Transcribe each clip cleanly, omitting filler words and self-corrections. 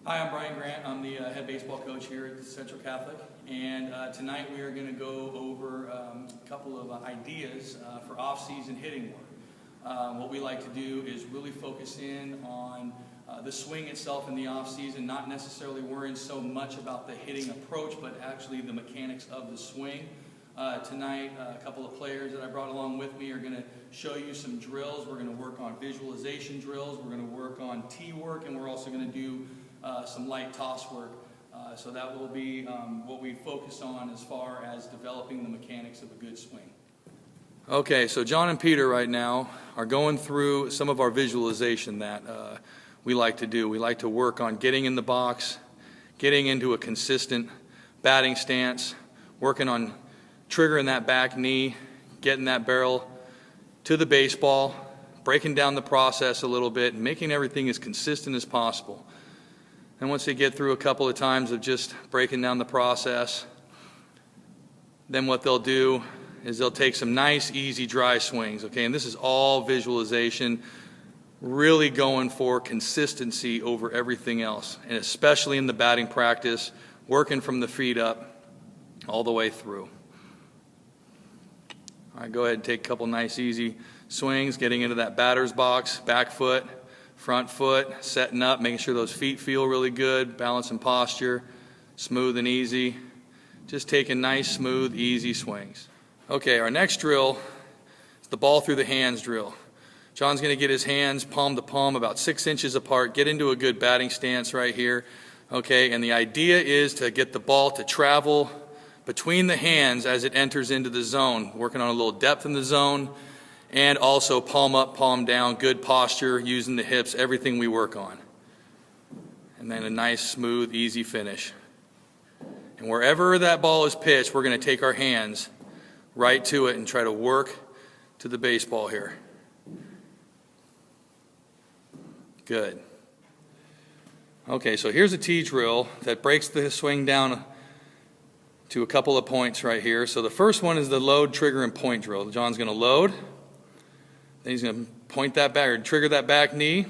Hi, I'm Brian Grant. I'm the head baseball coach here at Central Catholic, and tonight we are going to go over a couple of ideas for off-season hitting work. What we like to do is really focus in on the swing itself in the off-season, not necessarily worrying so much about the hitting approach, but actually the mechanics of the swing. Tonight, a couple of players that I brought along with me are going to show you some drills. We're going to work on visualization drills, we're going to work on tee work, and we're also going to do some light toss work. So that will be what we focus on as far as developing the mechanics of a good swing. Okay, so John and Peter right now are going through some of our visualization that we like to do. We like to work on getting in the box, getting into a consistent batting stance, working on triggering that back knee, getting that barrel to the baseball, breaking down the process a little bit, and making everything as consistent as possible. And once they get through a couple of times of just breaking down the process, then what they'll do is they'll take some nice, easy, dry swings, okay? And this is all visualization, really going for consistency over everything else, and especially in the batting practice, working from the feet up all the way through. All right, go ahead and take a couple nice, easy swings, getting into that batter's box, back foot, front foot, setting up, making sure those feet feel really good, balance and posture, smooth and easy. Just taking nice, smooth, easy swings. Okay, our next drill is the ball through the hands drill. John's going to get his hands palm to palm about 6 inches apart, get into a good batting stance right here. Okay, and the idea is to get the ball to travel between the hands as it enters into the zone, working on a little depth in the zone, and also palm up, palm down, good posture, using the hips, everything we work on. And then a nice, smooth, easy finish. And wherever that ball is pitched, we're going to take our hands right to it and try to work to the baseball here. Good. Okay, so here's a tee drill that breaks the swing down to a couple of points right here. So the first one is the load, trigger, and point drill. John's going to load. Then he's going to point that back, or trigger that back knee.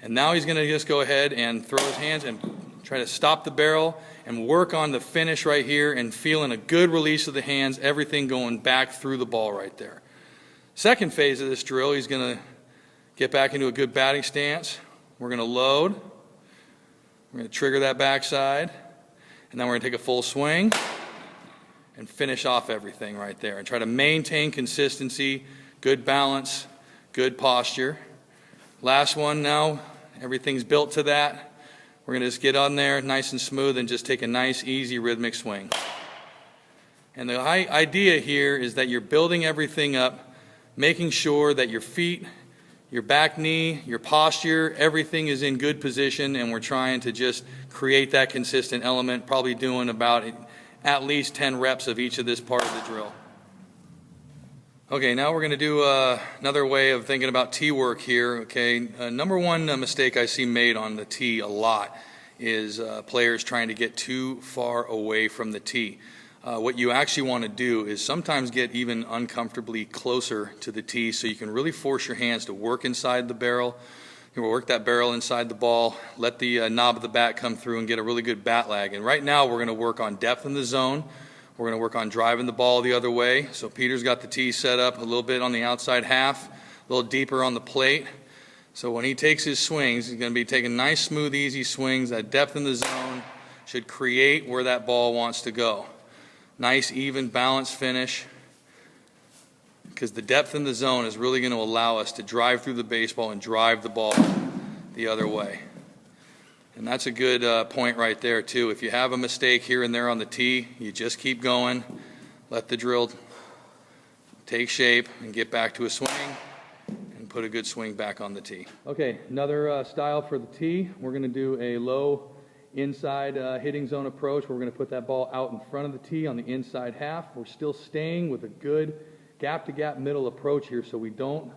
And now he's going to just go ahead and throw his hands and try to stop the barrel and work on the finish right here and feeling a good release of the hands, everything going back through the ball right there. Second phase of this drill, he's going to get back into a good batting stance. We're going to load. We're going to trigger that backside. And then we're going to take a full swing and finish off everything right there and try to maintain consistency, good balance, good posture. Last one now, everything's built to that. We're going to just get on there nice and smooth and just take a nice, easy, rhythmic swing. And the idea here is that you're building everything up, making sure that your feet, your back knee, your posture, everything is in good position, and we're trying to just create that consistent element, probably doing about at least 10 reps of each of this part of the drill. Okay, now we're going to do another way of thinking about tee work here. Okay, number one mistake I see made on the tee a lot is players trying to get too far away from the tee. What you actually want to do is sometimes get even uncomfortably closer to the tee so you can really force your hands to work inside the barrel. You work that barrel inside the ball, let the knob of the bat come through and get a really good bat lag. And right now we're going to work on depth in the zone. We're going to work on driving the ball the other way. So Peter's got the tee set up a little bit on the outside half, a little deeper on the plate. So when he takes his swings, he's going to be taking nice, smooth, easy swings. That depth in the zone should create where that ball wants to go. Nice, even, balanced finish, because the depth in the zone is really going to allow us to drive through the baseball and drive the ball the other way. And that's a good point right there, too. If you have a mistake here and there on the tee, you just keep going, let the drill take shape, and get back to a swing, and put a good swing back on the tee. Okay, another style for the tee. We're going to do a low inside hitting zone approach. We're going to put that ball out in front of the tee on the inside half. We're still staying with a good gap-to-gap middle approach here so we don't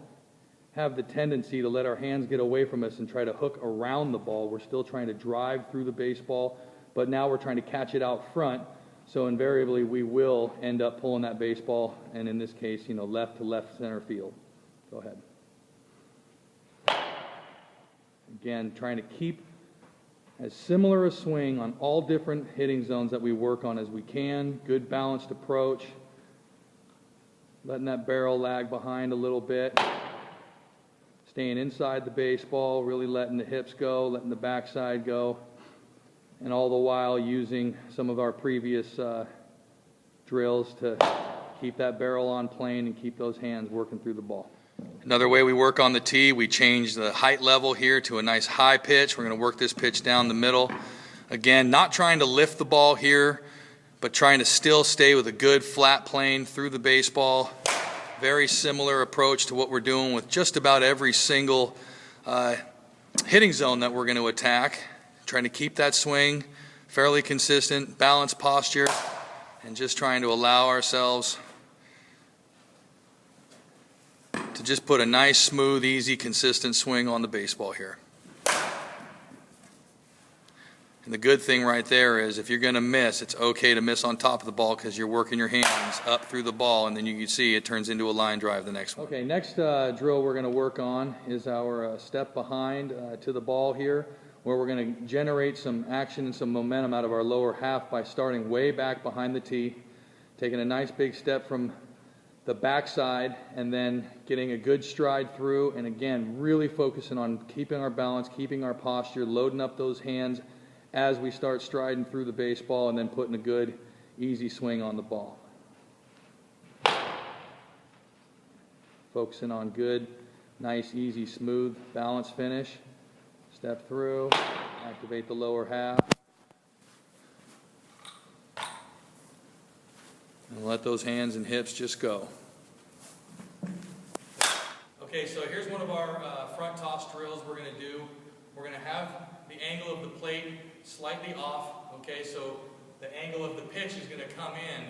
have the tendency to let our hands get away from us and try to hook around the ball. We're still trying to drive through the baseball, but now we're trying to catch it out front, so invariably we will end up pulling that baseball, and in this case, left to left center field. Go ahead. Again, trying to keep as similar a swing on all different hitting zones that we work on as we can. Good balanced approach. Letting that barrel lag behind a little bit. Staying inside the baseball, really letting the hips go, letting the backside go. And all the while using some of our previous drills to keep that barrel on plane and keep those hands working through the ball. Another way we work on the tee, we change the height level here to a nice high pitch. We're going to work this pitch down the middle. Again, not trying to lift the ball here, but trying to still stay with a good flat plane through the baseball. Very similar approach to what we're doing with just about every single hitting zone that we're going to attack. Trying to keep that swing fairly consistent, balanced posture, and just trying to allow ourselves to just put a nice, smooth, easy, consistent swing on the baseball here. And the good thing right there is if you're going to miss, it's okay to miss on top of the ball because you're working your hands up through the ball, and then you can see it turns into a line drive the next one. Okay, next drill we're going to work on is our step behind to the ball here, where we're going to generate some action and some momentum out of our lower half by starting way back behind the tee, taking a nice big step from the backside, and then getting a good stride through, and again, really focusing on keeping our balance, keeping our posture, loading up those hands as we start striding through the baseball, and then putting a good, easy swing on the ball. Focusing on good, nice, easy, smooth, balanced finish. Step through, activate the lower half. And let those hands and hips just go. Okay, so here's one of our front toss drills we're going to do. We're going to have the angle of the plate slightly off. Okay, so the angle of the pitch is going to come in,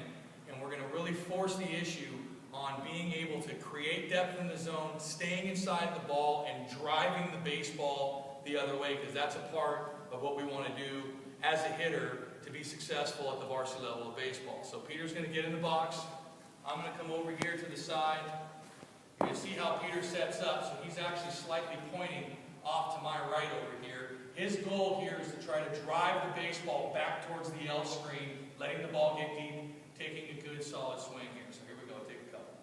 and we're going to really force the issue on being able to create depth in the zone, staying inside the ball, and driving the baseball the other way, because that's a part of what we want to do as a hitter to be successful at the varsity level of baseball. So Peter's going to get in the box. I'm going to come over here to the side. You're going to see how Peter sets up. So he's actually slightly pointing off to my right over here. His goal here is to try to drive the baseball back towards the L screen, letting the ball get deep, taking a good solid swing here. So here we go. Take a couple.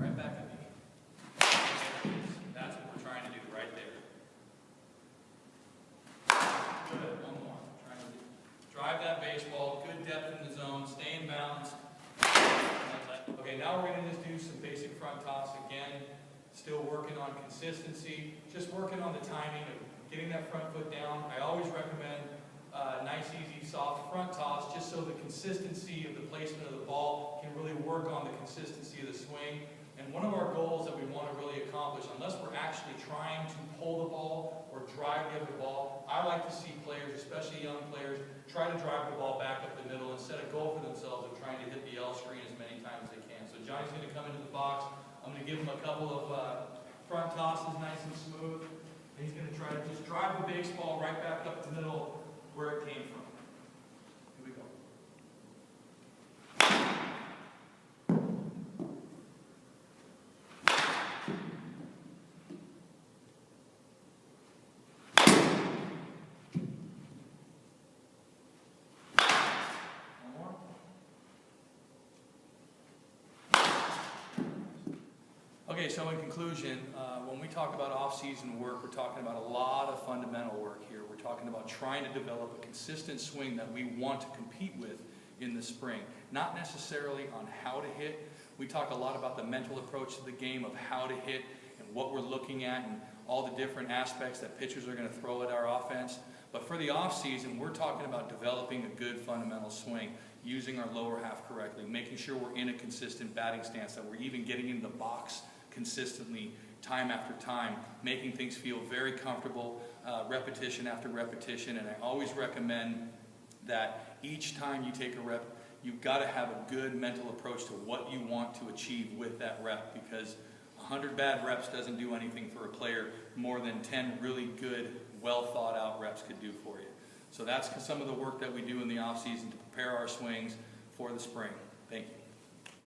Right back at me. That's what we're trying to do right there. Good. One more. Trying to drive that baseball. Good depth in the zone. Stay in balance. Okay, now we're going to just do some basic front toss again. Still working on consistency. Just working on the timing of getting that front foot down. I always recommend nice, easy, soft front toss, just so the consistency of the placement of the ball can really work on the consistency of the swing. And one of our goals that we want to really accomplish, unless we're actually trying to pull the ball or drive the other ball, I like to see players, especially young players, try to drive the ball back up the middle and set a goal for themselves of trying to hit the L screen as many times as they can. So Johnny's going to come into the box. I'm going to give him a couple of front tosses, nice and smooth. And he's going to try to just drive the baseball right back up the middle where it came from. Here we go. One more. Okay, so in conclusion, when we talk about off-season work, we're talking about a lot of fundamental work here. We're talking about trying to develop a consistent swing that we want to compete with in the spring. Not necessarily on how to hit. We talk a lot about the mental approach to the game of how to hit and what we're looking at and all the different aspects that pitchers are going to throw at our offense. But for the off-season, we're talking about developing a good fundamental swing, using our lower half correctly, making sure we're in a consistent batting stance, that we're even getting in the box consistently time after time, making things feel very comfortable, repetition after repetition. And I always recommend that each time you take a rep, you've got to have a good mental approach to what you want to achieve with that rep, because 100 bad reps doesn't do anything for a player more than 10 really good, well thought out reps could do for you. So that's some of the work that we do in the off season to prepare our swings for the spring. Thank you.